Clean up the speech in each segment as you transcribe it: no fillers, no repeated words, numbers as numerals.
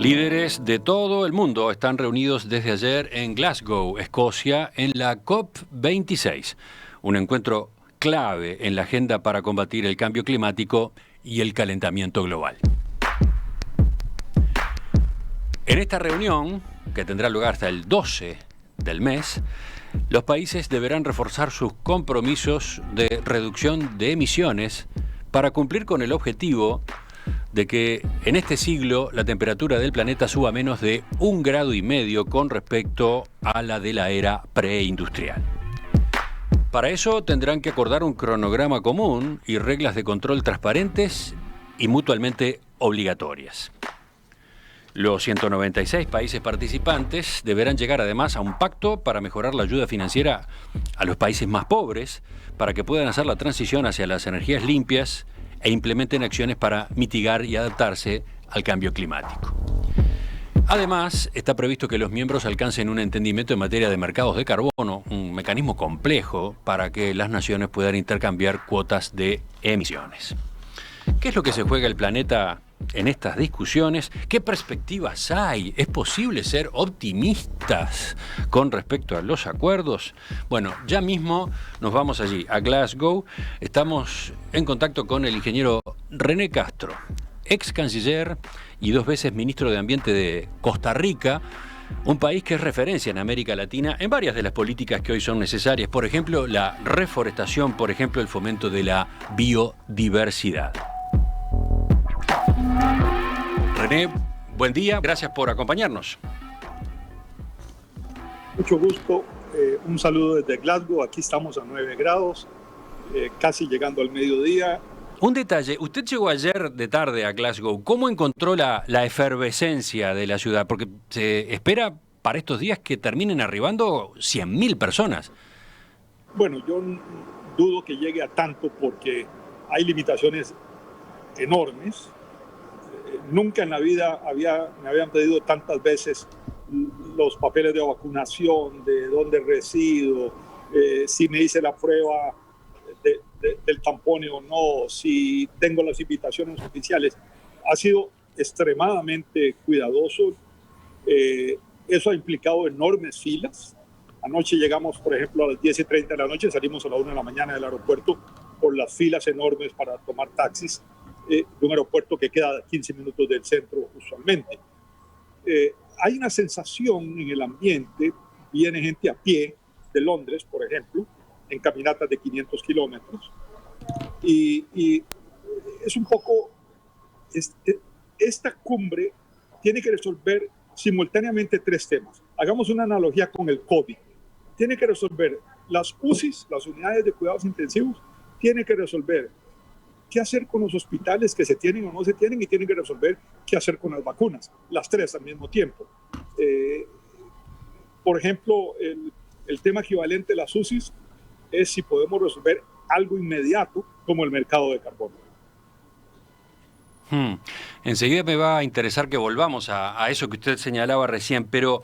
Líderes de todo el mundo están reunidos desde ayer en Glasgow, Escocia, en la COP26, un encuentro clave en la agenda para combatir el cambio climático y el calentamiento global. En esta reunión, que tendrá lugar hasta el 12 del mes, los países deberán reforzar sus compromisos de reducción de emisiones para cumplir con el objetivo de que en este siglo la temperatura del planeta suba menos de 1,5 grados con respecto a la de la era preindustrial. Para eso tendrán que acordar un cronograma común y reglas de control transparentes y mutuamente obligatorias. Los 196 países participantes deberán llegar además a un pacto para mejorar la ayuda financiera a los países más pobres para que puedan hacer la transición hacia las energías limpias e implementen acciones para mitigar y adaptarse al cambio climático. Además, está previsto que los miembros alcancen un entendimiento en materia de mercados de carbono, un mecanismo complejo para que las naciones puedan intercambiar cuotas de emisiones. ¿Qué es lo que se juega el planeta en estas discusiones? ¿Qué perspectivas hay? ¿Es posible ser optimistas con respecto a los acuerdos? Bueno, ya mismo nos vamos allí, a Glasgow. Estamos en contacto con el ingeniero René Castro, ex canciller y 2 veces ministro de Ambiente de Costa Rica, un país que es referencia en América Latina en varias de las políticas que hoy son necesarias. Por ejemplo, la reforestación, por ejemplo, el fomento de la biodiversidad. René, buen día, gracias por acompañarnos. Mucho gusto, un saludo desde Glasgow, aquí estamos a 9 grados, casi llegando al mediodía. Un detalle, usted llegó ayer de tarde a Glasgow, ¿cómo encontró la efervescencia de la ciudad? Porque se espera para estos días que terminen arribando 100.000 personas. Bueno, yo dudo que llegue a tanto porque hay limitaciones enormes. Nunca en la vida me habían pedido tantas veces los papeles de vacunación, de dónde resido, si me hice la prueba del tampón o no, si tengo las invitaciones oficiales. Ha sido extremadamente cuidadoso. Eso ha implicado enormes filas. Anoche llegamos, por ejemplo, a las 10:30 de la noche, salimos a la 1 de la mañana del aeropuerto por las filas enormes para tomar taxis. De un aeropuerto que queda a 15 minutos del centro usualmente. Hay una sensación en el ambiente, viene gente a pie de Londres, por ejemplo, en caminatas de 500 kilómetros, y es un poco, esta cumbre tiene que resolver simultáneamente 3 temas. Hagamos una analogía con el COVID. Tiene que resolver las UCIs, las unidades de cuidados intensivos, tiene que resolver qué hacer con los hospitales que se tienen o no se tienen, y tienen que resolver qué hacer con las vacunas, las 3 al mismo tiempo. Por ejemplo, el tema equivalente a las UCIs es si podemos resolver algo inmediato como el mercado de carbono. Enseguida me va a interesar que volvamos a eso que usted señalaba recién, pero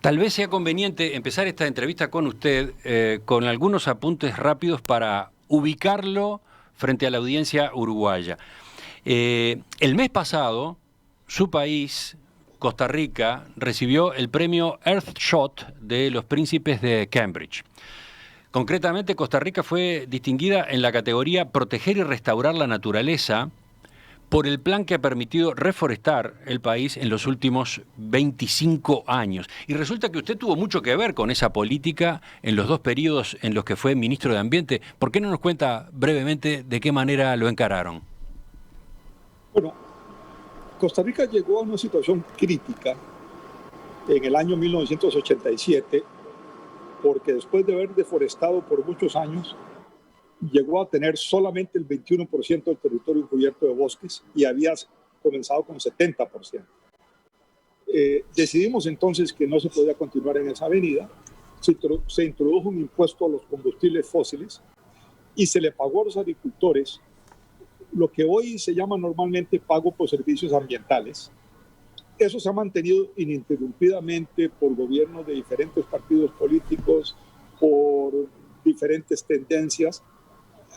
tal vez sea conveniente empezar esta entrevista con usted con algunos apuntes rápidos para ubicarlo frente a la audiencia uruguaya. El mes pasado, su país, Costa Rica, recibió el premio Earthshot de los Príncipes de Cambridge. Concretamente, Costa Rica fue distinguida en la categoría Proteger y Restaurar la Naturaleza por el plan que ha permitido reforestar el país en los últimos 25 años. Y resulta que usted tuvo mucho que ver con esa política en los 2 periodos en los que fue ministro de Ambiente. ¿Por qué no nos cuenta brevemente de qué manera lo encararon? Bueno, Costa Rica llegó a una situación crítica en el año 1987 porque después de haber deforestado por muchos años, llegó a tener solamente el 21% del territorio cubierto de bosques y había comenzado con 70%. Decidimos entonces que no se podía continuar en esa avenida. Se introdujo un impuesto a los combustibles fósiles y se le pagó a los agricultores lo que hoy se llama normalmente pago por servicios ambientales. Eso se ha mantenido ininterrumpidamente por gobiernos de diferentes partidos políticos, por diferentes tendencias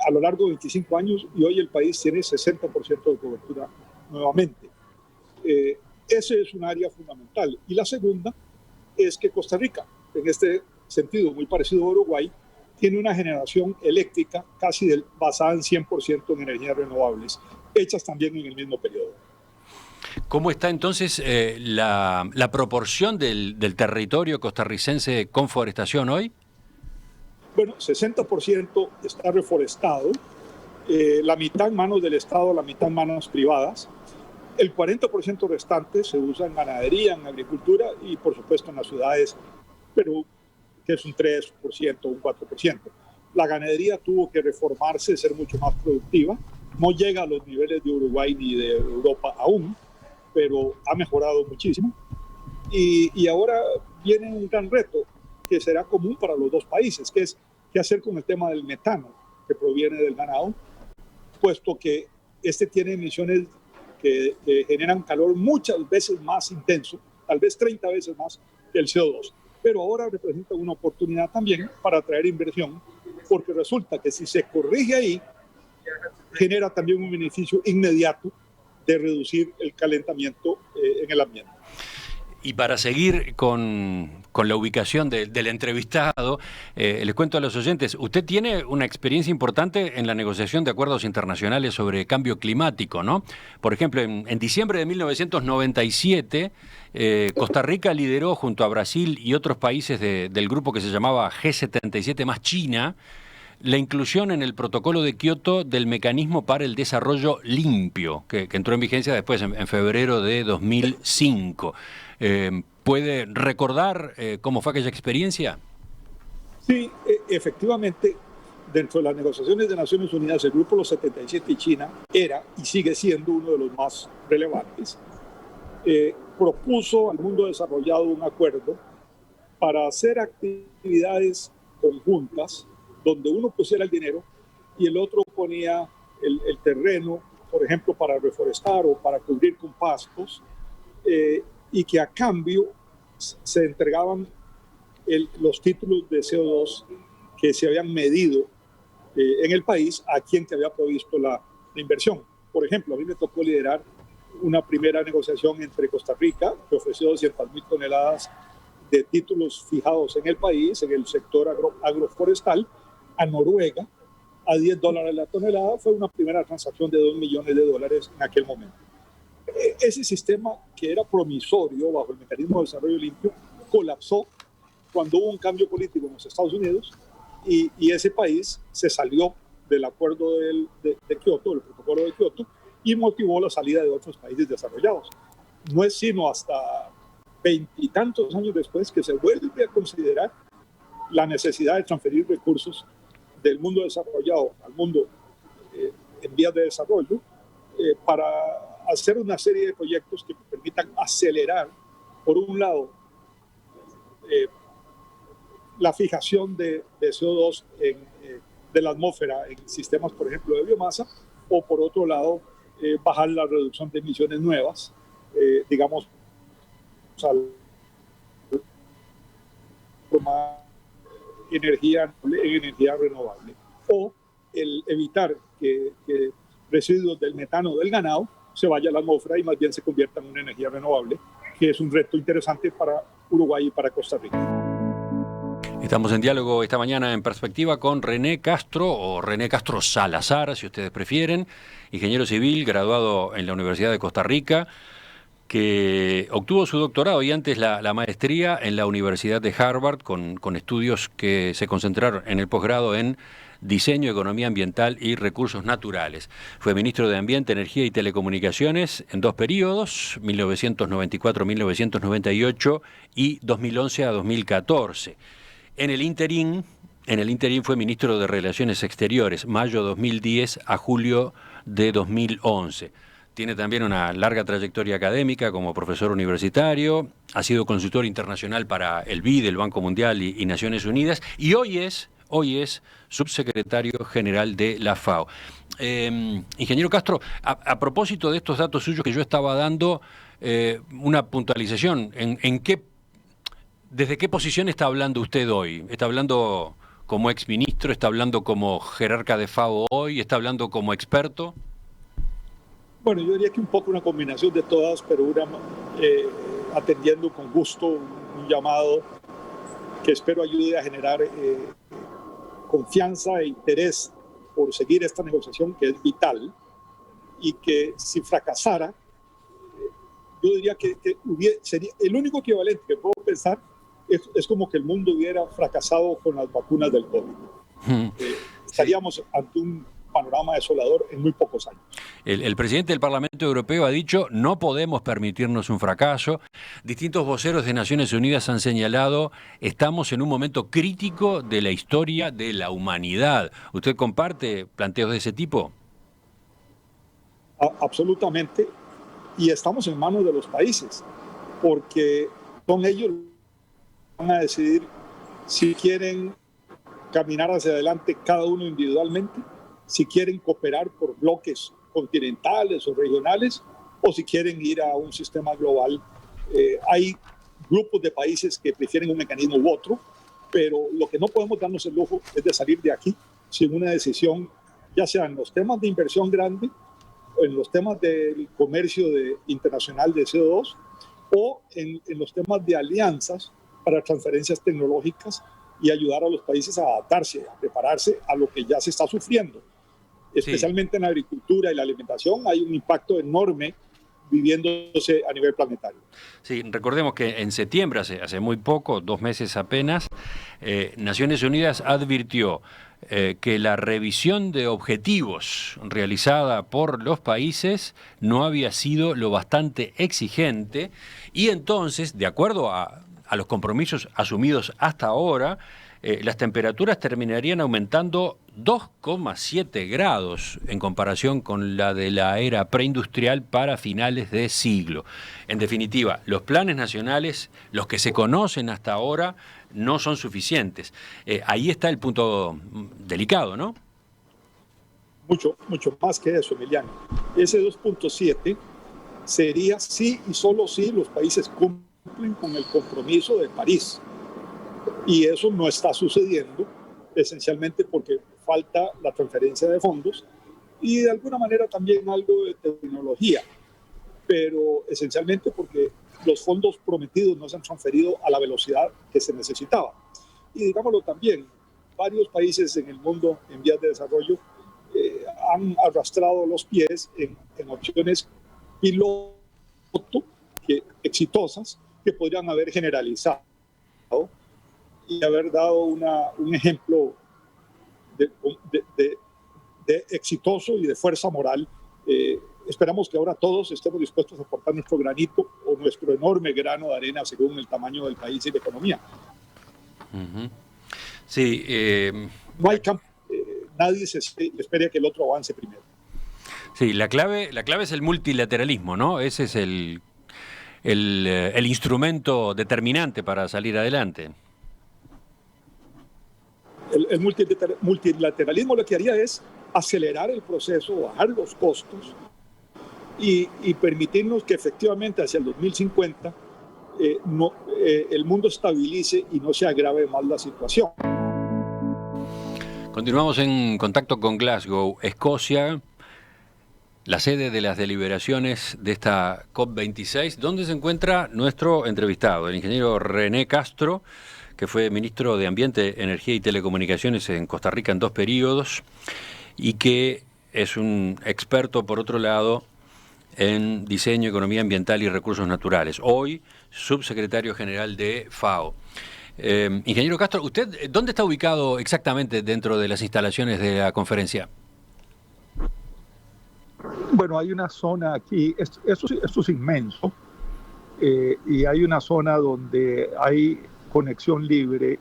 a lo largo de 25 años, y hoy el país tiene 60% de cobertura nuevamente. Ese es un área fundamental. Y la segunda es que Costa Rica, en este sentido muy parecido a Uruguay, tiene una generación eléctrica casi basada en 100% en energías renovables, hechas también en el mismo periodo. ¿Cómo está entonces la proporción del territorio costarricense con forestación hoy? Bueno, 60% está reforestado, la mitad en manos del Estado, la mitad en manos privadas. El 40% restante se usa en ganadería, en agricultura y por supuesto en las ciudades, pero que es un 3%, un 4%. La ganadería tuvo que reformarse, ser mucho más productiva. No llega a los niveles de Uruguay ni de Europa aún, pero ha mejorado muchísimo. Y ahora viene un gran reto que será común para los dos países, que es qué hacer con el tema del metano que proviene del ganado, puesto que este tiene emisiones que generan calor muchas veces más intenso, tal vez 30 veces más que el CO2. Pero ahora representa una oportunidad también para atraer inversión, porque resulta que si se corrige ahí, genera también un beneficio inmediato de reducir el calentamiento en el ambiente. Y para seguir con la ubicación del entrevistado, les cuento a los oyentes, usted tiene una experiencia importante en la negociación de acuerdos internacionales sobre cambio climático, ¿no? Por ejemplo, en diciembre de 1997, Costa Rica lideró junto a Brasil y otros países del grupo que se llamaba G77 más China, la inclusión en el protocolo de Kioto del mecanismo para el desarrollo limpio, que entró en vigencia después, en febrero de 2005. ¿Puede recordar cómo fue aquella experiencia? Sí, efectivamente, dentro de las negociaciones de Naciones Unidas, el Grupo Los 77 y China era y sigue siendo uno de los más relevantes. Propuso al mundo desarrollado un acuerdo para hacer actividades conjuntas donde uno pusiera el dinero y el otro ponía el terreno, por ejemplo, para reforestar o para cubrir con pastos, y que a cambio se entregaban los títulos de CO2 que se habían medido en el país a quien que había provisto la inversión. Por ejemplo, a mí me tocó liderar una primera negociación entre Costa Rica, que ofreció 200,000 toneladas de títulos fijados en el país, en el sector agroforestal, a Noruega, a $10 la tonelada. Fue una primera transacción de $2 millones en aquel momento. Ese sistema, que era promisorio bajo el mecanismo de desarrollo limpio, colapsó cuando hubo un cambio político en los Estados Unidos y ese país se salió del acuerdo de Kioto, del protocolo de Kioto, y motivó la salida de otros países desarrollados. No es sino hasta 20 y tantos años después que se vuelve a considerar la necesidad de transferir recursos del mundo desarrollado al mundo en vías de desarrollo para hacer una serie de proyectos que permitan acelerar, por un lado, la fijación de CO2 de la atmósfera en sistemas, por ejemplo, de biomasa, o por otro lado, bajar la reducción de emisiones nuevas, digamos, energía renovable, o el evitar que residuos del metano del ganado se vaya a la atmósfera y más bien se convierta en una energía renovable, que es un reto interesante para Uruguay y para Costa Rica. Estamos en diálogo esta mañana en Perspectiva con René Castro, o René Castro Salazar, si ustedes prefieren, ingeniero civil, graduado en la Universidad de Costa Rica, que obtuvo su doctorado y antes la maestría en la Universidad de Harvard, con estudios que se concentraron en el posgrado en Diseño, Economía Ambiental y Recursos Naturales. Fue ministro de Ambiente, Energía y Telecomunicaciones en 2 periodos, 1994-1998 y 2011 a 2014. En el interín fue ministro de Relaciones Exteriores, mayo 2010 a julio de 2011. Tiene también una larga trayectoria académica como profesor universitario, ha sido consultor internacional para el BID, el Banco Mundial y Naciones Unidas, y hoy es subsecretario general de la FAO. Ingeniero Castro, a propósito de estos datos suyos que yo estaba dando, una puntualización, ¿desde qué posición está hablando usted hoy? ¿Está hablando como exministro? ¿Está hablando como jerarca de FAO hoy? ¿Está hablando como experto? Bueno, yo diría que un poco una combinación de todas, pero una atendiendo con gusto un llamado que espero ayude a generar confianza e interés por seguir esta negociación que es vital, y que si fracasara, yo diría que sería el único equivalente que puedo pensar es como que el mundo hubiera fracasado con las vacunas del COVID. Estaríamos ante un panorama desolador en muy pocos años. El presidente del Parlamento Europeo ha dicho: no podemos permitirnos un fracaso. Distintos voceros de Naciones Unidas han señalado: estamos en un momento crítico de la historia de la humanidad. ¿Usted comparte planteos de ese tipo? Absolutamente. Y estamos en manos de los países, porque son ellos los que van a decidir si quieren caminar hacia adelante cada uno individualmente, si quieren cooperar por bloques continentales o regionales, o si quieren ir a un sistema global. Hay grupos de países que prefieren un mecanismo u otro, pero lo que no podemos darnos el lujo es de salir de aquí sin una decisión, ya sea en los temas de inversión grande, o en los temas del comercio internacional de CO2, o en los temas de alianzas para transferencias tecnológicas y ayudar a los países a adaptarse, a prepararse a lo que ya se está sufriendo. Especialmente en la agricultura y la alimentación hay un impacto enorme viviéndose a nivel planetario. Sí, recordemos que en septiembre, hace muy poco, 2 meses apenas, Naciones Unidas advirtió que la revisión de objetivos realizada por los países no había sido lo bastante exigente, y entonces, de acuerdo a los compromisos asumidos hasta ahora, las temperaturas terminarían aumentando 2,7 grados en comparación con la de la era preindustrial para finales de siglo. En definitiva, los planes nacionales, los que se conocen hasta ahora, no son suficientes. Ahí está el punto delicado, ¿no? Mucho más que eso, Emiliano. Ese 2,7 sería sí y solo si los países cumplen con el compromiso de París. Y eso no está sucediendo, esencialmente porque falta la transferencia de fondos y de alguna manera también algo de tecnología, pero esencialmente porque los fondos prometidos no se han transferido a la velocidad que se necesitaba. Y digámoslo también, varios países en el mundo en vías de desarrollo han arrastrado los pies en opciones piloto exitosas que podrían haber generalizado y haber dado un ejemplo de exitoso y de fuerza moral. Esperamos que ahora todos estemos dispuestos a aportar nuestro granito o nuestro enorme grano de arena según el tamaño del país y la economía. Uh-huh. Sí, no hay campo, nadie se espera que el otro avance primero. Sí, la clave es el multilateralismo, ¿no? Ese es el instrumento determinante para salir adelante. El multilateralismo lo que haría es acelerar el proceso, bajar los costos y permitirnos que efectivamente hacia el 2050 el mundo estabilice y no se agrave más la situación. Continuamos en contacto con Glasgow, Escocia, la sede de las deliberaciones de esta COP26, donde se encuentra nuestro entrevistado, el ingeniero René Castro, que fue ministro de Ambiente, Energía y Telecomunicaciones en Costa Rica en 2 periodos, y que es un experto, por otro lado, en diseño, economía ambiental y recursos naturales. Hoy, subsecretario general de FAO. Ingeniero Castro, ¿usted dónde está ubicado exactamente dentro de las instalaciones de la conferencia? Bueno, hay una zona aquí, esto es inmenso, y hay una zona donde hay conexión libre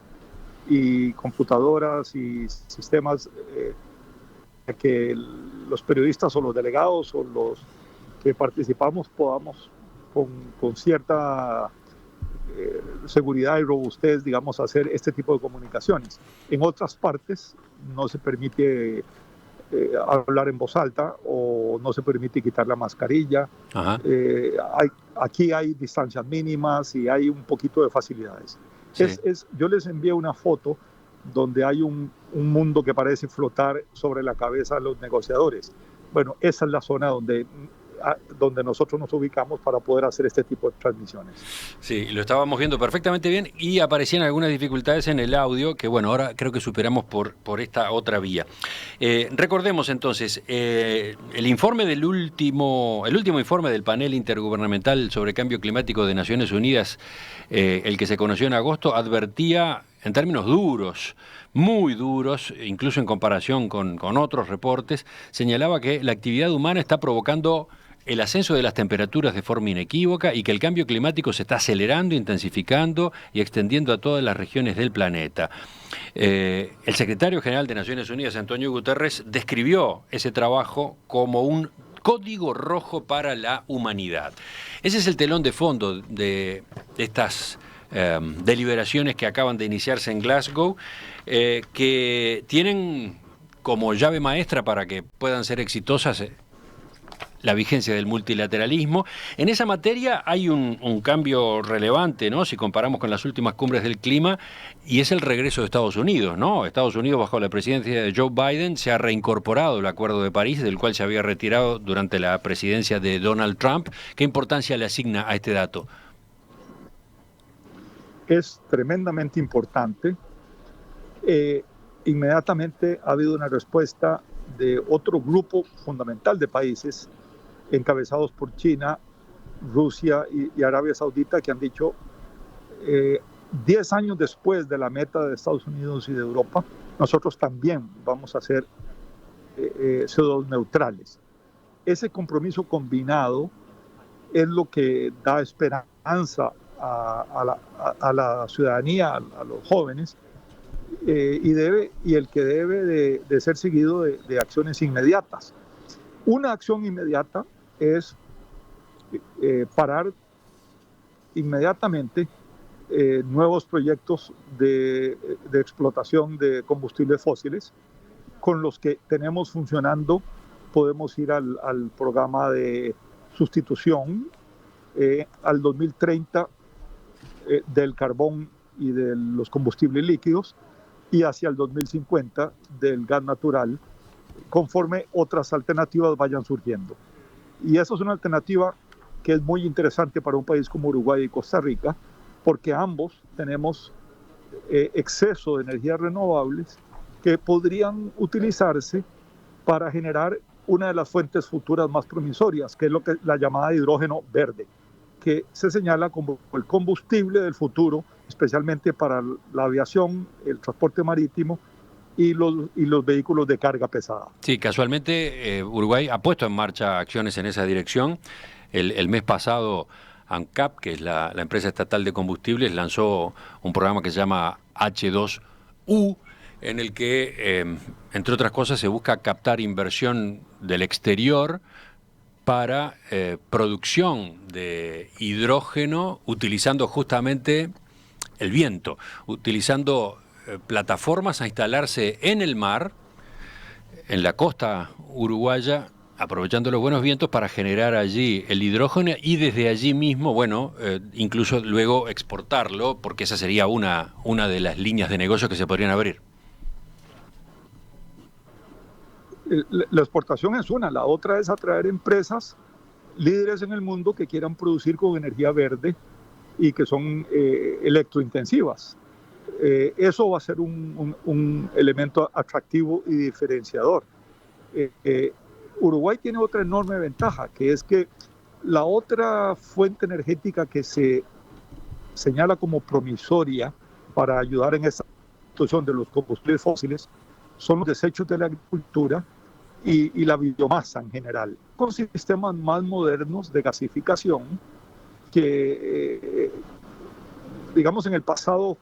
y computadoras y sistemas que los periodistas o los delegados o los que participamos podamos con cierta seguridad y robustez, digamos, hacer este tipo de comunicaciones. En otras partes no se permite hablar en voz alta o no se permite quitar la mascarilla. Aquí hay distancias mínimas y hay un poquito de facilidades. Sí. Yo les envié una foto donde hay un mundo que parece flotar sobre la cabeza de los negociadores. Bueno, esa es la zona donde donde nosotros nos ubicamos para poder hacer este tipo de transmisiones. Sí, lo estábamos viendo perfectamente bien y aparecían algunas dificultades en el audio que, bueno, ahora creo que superamos por esta otra vía. Recordemos entonces, el informe el último informe del panel intergubernamental sobre cambio climático de Naciones Unidas, el que se conoció en agosto, advertía en términos duros, muy duros, incluso en comparación con otros reportes, señalaba que la actividad humana está provocando el ascenso de las temperaturas de forma inequívoca y que el cambio climático se está acelerando, intensificando y extendiendo a todas las regiones del planeta. El secretario general de Naciones Unidas, Antonio Guterres, describió ese trabajo como un código rojo para la humanidad. Ese es el telón de fondo de estas deliberaciones que acaban de iniciarse en Glasgow, que tienen como llave maestra para que puedan ser exitosas la vigencia del multilateralismo. En esa materia hay un cambio relevante, ¿no? Si comparamos con las últimas cumbres del clima, y es el regreso de Estados Unidos, ¿no? Estados Unidos, bajo la presidencia de Joe Biden, se ha reincorporado al Acuerdo de París, del cual se había retirado durante la presidencia de Donald Trump. ¿Qué importancia le asigna a este dato? Es tremendamente importante. Inmediatamente ha habido una respuesta de otro grupo fundamental de países encabezados por China, Rusia y Arabia Saudita, que han dicho 10 años después de la meta de Estados Unidos y de Europa, nosotros también vamos a ser CO2 neutrales. Ese compromiso combinado es lo que da esperanza a la ciudadanía, a los jóvenes, y el que debe de ser seguido de acciones inmediatas. Una acción inmediata es parar inmediatamente nuevos proyectos de explotación de combustibles fósiles. Con los que tenemos funcionando podemos ir al programa de sustitución al 2030 del carbón y de los combustibles líquidos, y hacia el 2050 del gas natural, conforme otras alternativas vayan surgiendo. Y eso es una alternativa que es muy interesante para un país como Uruguay y Costa Rica, porque ambos tenemos exceso de energías renovables que podrían utilizarse para generar una de las fuentes futuras más promisorias, que es la llamada hidrógeno verde, que se señala como el combustible del futuro, especialmente para la aviación, el transporte marítimo y los vehículos de carga pesada. Sí, casualmente Uruguay ha puesto en marcha acciones en esa dirección. El mes pasado ANCAP, que es la empresa estatal de combustibles, lanzó un programa que se llama H2U, en el que, entre otras cosas, se busca captar inversión del exterior para producción de hidrógeno utilizando justamente el viento, utilizando plataformas a instalarse en el mar, en la costa uruguaya, aprovechando los buenos vientos para generar allí el hidrógeno y desde allí mismo, bueno, incluso luego exportarlo, porque esa sería una de las líneas de negocio que se podrían abrir. La exportación es una, la otra es atraer empresas líderes en el mundo que quieran producir con energía verde y que son electrointensivas. Eso va a ser un elemento atractivo y diferenciador. Uruguay tiene otra enorme ventaja, que es que la otra fuente energética que se señala como promisoria para ayudar en esta situación de los combustibles fósiles son los desechos de la agricultura y la biomasa en general, con sistemas más modernos de gasificación que, digamos, en el pasado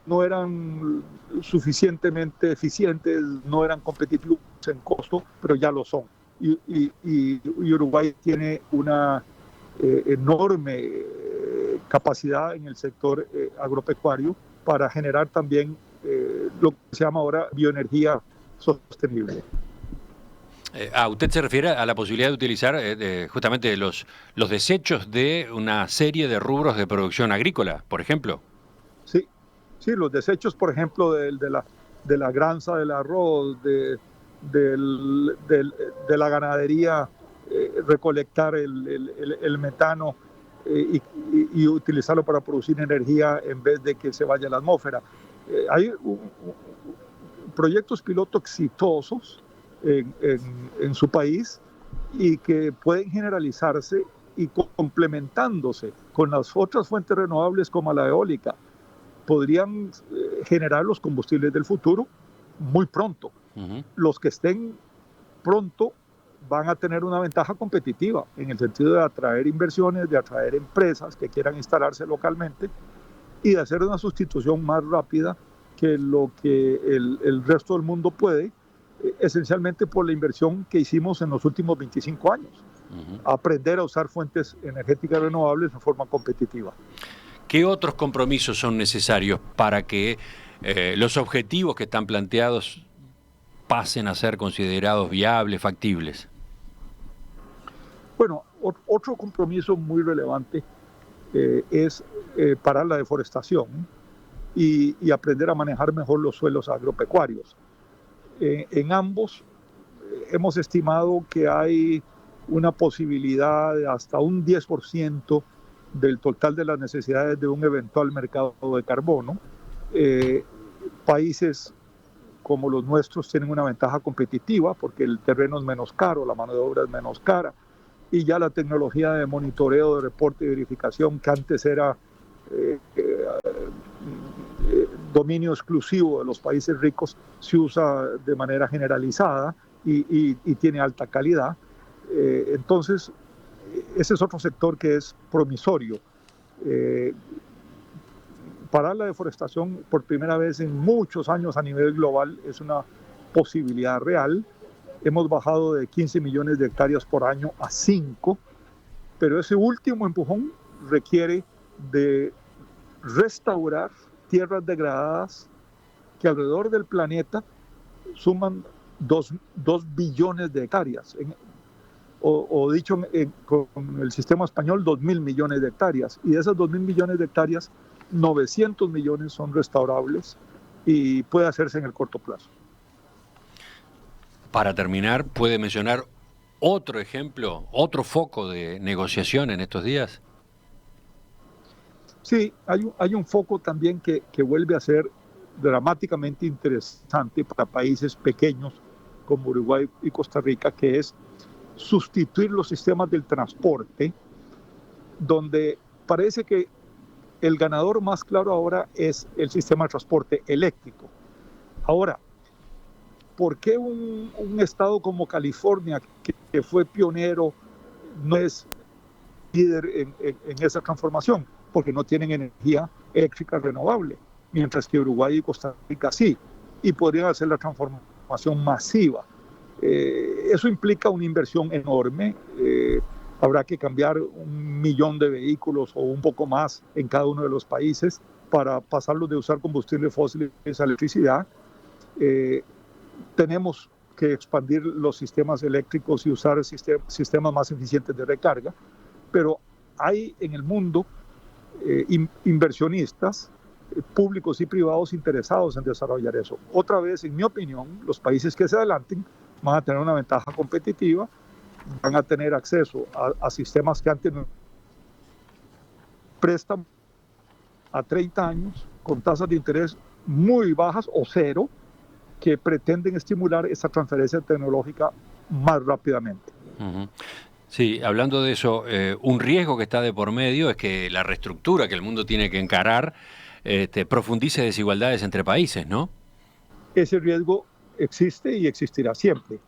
no eran suficientemente eficientes, no eran competitivos en costo, pero ya lo son. Y Uruguay tiene una enorme capacidad en el sector agropecuario para generar también lo que se llama ahora bioenergía sostenible. ¿Usted se refiere a la posibilidad de utilizar justamente los desechos de una serie de rubros de producción agrícola, por ejemplo? Sí, los desechos, por ejemplo, de la granza del arroz, de la ganadería recolectar el metano y utilizarlo para producir energía en vez de que se vaya a la atmósfera. Hay proyectos piloto exitosos en su país y que pueden generalizarse y complementándose con las otras fuentes renovables como la eólica, podrían generar los combustibles del futuro muy pronto. Los que estén pronto van a tener una ventaja competitiva en el sentido de atraer inversiones, de atraer empresas que quieran instalarse localmente y de hacer una sustitución más rápida que lo que el resto del mundo puede, esencialmente por la inversión que hicimos en los últimos 25 años. Aprender a usar fuentes energéticas renovables de forma competitiva. ¿Qué otros compromisos son necesarios para que los objetivos que están planteados pasen a ser considerados viables, factibles? Bueno, otro compromiso muy relevante es parar la deforestación y aprender a manejar mejor los suelos agropecuarios. En ambos hemos estimado que hay una posibilidad de hasta un 10% del total de las necesidades de un eventual mercado de carbono. Países como los nuestros tienen una ventaja competitiva porque el terreno es menos caro, la mano de obra es menos cara y ya la tecnología de monitoreo, de reporte y verificación que antes era dominio exclusivo de los países ricos se usa de manera generalizada y tiene alta calidad. Entonces, ese es otro sector que es promisorio. Parar la deforestación por primera vez en muchos años a nivel global es una posibilidad real. Hemos bajado de 15 millones de hectáreas por año a 5, pero ese último empujón requiere de restaurar tierras degradadas que alrededor del planeta suman 2 billones de hectáreas. O dicho con el sistema español, 2.000 millones de hectáreas. Y de esas 2.000 millones de hectáreas, 900 millones son restaurables y puede hacerse en el corto plazo. Para terminar, ¿puede mencionar otro ejemplo, otro foco de negociación en estos días? Sí, hay un foco también que vuelve a ser dramáticamente interesante para países pequeños como Uruguay y Costa Rica, que es sustituir los sistemas del transporte, donde parece que el ganador más claro ahora es el sistema de transporte eléctrico. Ahora, ¿por qué un estado como California, que fue pionero, no es líder en esa transformación? Porque no tienen energía eléctrica renovable, mientras que Uruguay y Costa Rica sí, y podrían hacer la transformación masiva. Eso implica una inversión enorme. Habrá que cambiar 1 millón de vehículos o un poco más en cada uno de los países para pasarlos de usar combustibles fósiles a electricidad. Tenemos que expandir los sistemas eléctricos y usar sistemas más eficientes de recarga, pero hay en el mundo inversionistas públicos y privados interesados en desarrollar eso. Otra vez, en mi opinión, los países que se adelanten van a tener una ventaja competitiva, van a tener acceso a sistemas que antes no prestan a 30 años con tasas de interés muy bajas o cero, que pretenden estimular esa transferencia tecnológica más rápidamente. Sí, hablando de eso, un riesgo que está de por medio es que la reestructura que el mundo tiene que encarar profundice desigualdades entre países, ¿no? Ese riesgo existe y existirá siempre.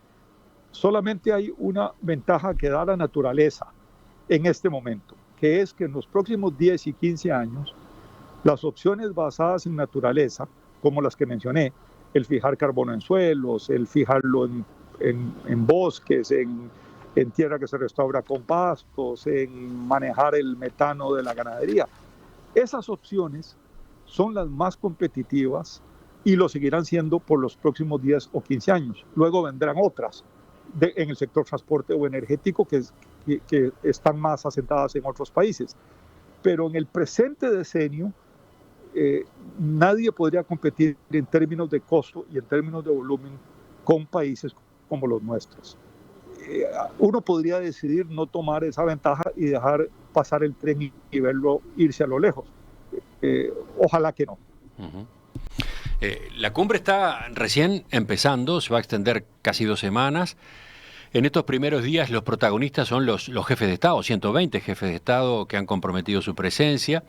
Solamente hay una ventaja que da la naturaleza en este momento, que es que en los próximos 10 y 15 años, las opciones basadas en naturaleza, como las que mencioné, el fijar carbono en suelos, el fijarlo en bosques, en tierra que se restaura con pastos, en manejar el metano de la ganadería. Esas opciones son las más competitivas y lo seguirán siendo por los próximos 10 o 15 años. Luego vendrán otras en el sector transporte o energético que están más asentadas en otros países. Pero en el presente decenio, nadie podría competir en términos de costo y en términos de volumen con países como los nuestros. uno podría decidir no tomar esa ventaja y dejar pasar el tren y verlo irse a lo lejos. Ojalá que no. Uh-huh. La cumbre está recién empezando, se va a extender casi 2 semanas. En estos primeros días los protagonistas son los jefes de Estado, 120 jefes de Estado que han comprometido su presencia.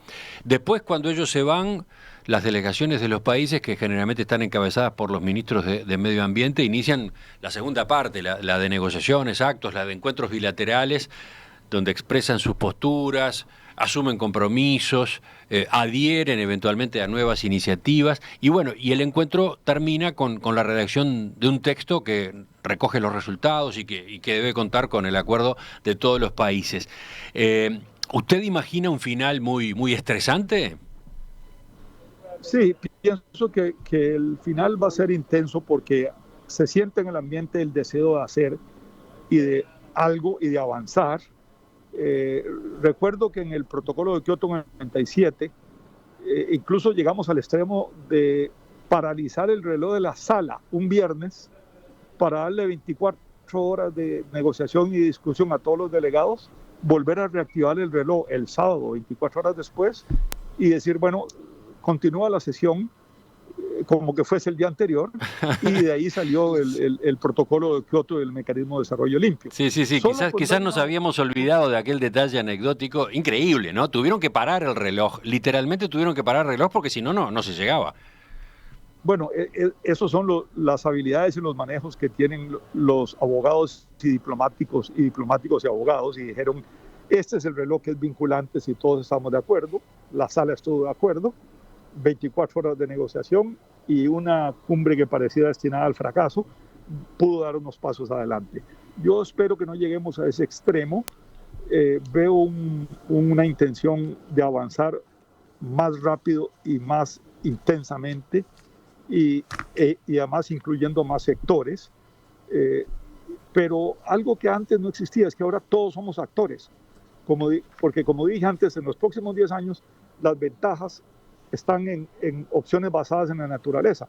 Después, cuando ellos se van, las delegaciones de los países, que generalmente están encabezadas por los ministros de Medio Ambiente, inician la segunda parte, la de negociaciones, actos, la de encuentros bilaterales, donde expresan sus posturas, asumen compromisos, adhieren eventualmente a nuevas iniciativas y bueno, y el encuentro termina con la redacción de un texto que recoge los resultados y que debe contar con el acuerdo de todos los países. ¿Usted imagina un final muy estresante? Sí, pienso que el final va a ser intenso porque se siente en el ambiente el deseo de hacer y de algo y de avanzar. Recuerdo que en el protocolo de Kioto en el 97 incluso llegamos al extremo de paralizar el reloj de la sala un viernes para darle 24 horas de negociación y discusión a todos los delegados, volver a reactivar el reloj el sábado 24 horas después y decir, bueno, continúa la sesión como que fuese el día anterior, y de ahí salió el protocolo de Kioto del mecanismo de desarrollo limpio. Sí, quizás nos habíamos olvidado de aquel detalle anecdótico increíble, ¿no? Tuvieron que parar el reloj, literalmente tuvieron que parar el reloj porque si no, no se llegaba. Bueno, esos son las habilidades y los manejos que tienen los abogados y diplomáticos y abogados, y dijeron, este es el reloj que es vinculante si todos estamos de acuerdo, la sala estuvo de acuerdo, 24 horas de negociación y una cumbre que parecía destinada al fracaso pudo dar unos pasos adelante. Yo espero que no lleguemos a ese extremo. Veo una intención de avanzar más rápido y más intensamente y además incluyendo más sectores. Pero algo que antes no existía es que ahora todos somos actores. Porque como dije antes, en los próximos 10 años las ventajas están en opciones basadas en la naturaleza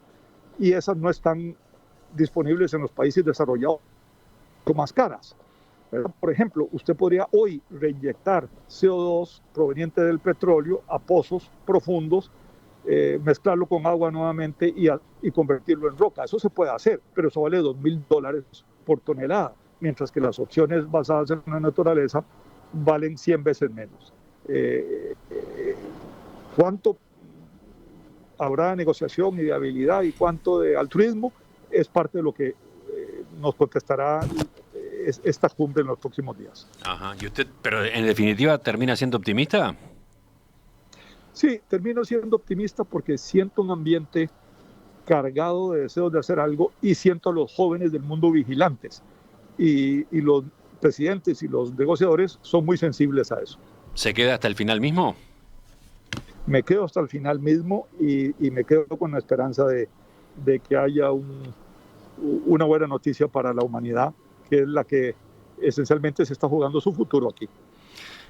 y esas no están disponibles en los países desarrollados con más caras, ¿verdad? Por ejemplo, usted podría hoy reinyectar CO2 proveniente del petróleo a pozos profundos, mezclarlo con agua nuevamente y convertirlo en roca. Eso se puede hacer, pero eso vale $2,000 por tonelada, mientras que las opciones basadas en la naturaleza valen 100 veces menos. ¿Cuánto habrá de negociación y de habilidad y cuánto de altruismo? Es parte de lo que nos contestará esta cumbre en los próximos días. Ajá. ¿Y usted, pero en definitiva, termina siendo optimista? Sí, termino siendo optimista porque siento un ambiente cargado de deseos de hacer algo y siento a los jóvenes del mundo vigilantes y los presidentes y los negociadores son muy sensibles a eso. ¿Se queda hasta el final mismo? Me quedo hasta el final mismo y me quedo con la esperanza de que haya una buena noticia para la humanidad, que es la que esencialmente se está jugando su futuro aquí.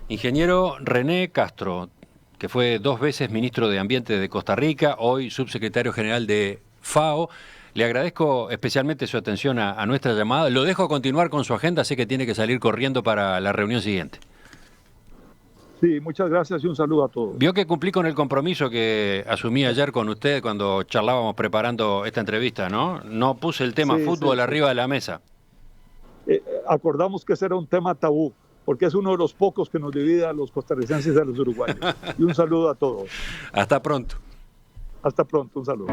Ingeniero René Castro, que fue 2 veces ministro de Ambiente de Costa Rica, hoy subsecretario general de FAO, le agradezco especialmente su atención a nuestra llamada. Lo dejo continuar con su agenda, sé que tiene que salir corriendo para la reunión siguiente. Sí, muchas gracias y un saludo a todos. Vio que cumplí con el compromiso que asumí ayer con usted cuando charlábamos preparando esta entrevista, ¿no? No puse el tema fútbol arriba de la mesa. Acordamos que ese era un tema tabú, porque es uno de los pocos que nos divide a los costarricenses y a los uruguayos. Y un saludo a todos. Hasta pronto. Hasta pronto, un saludo.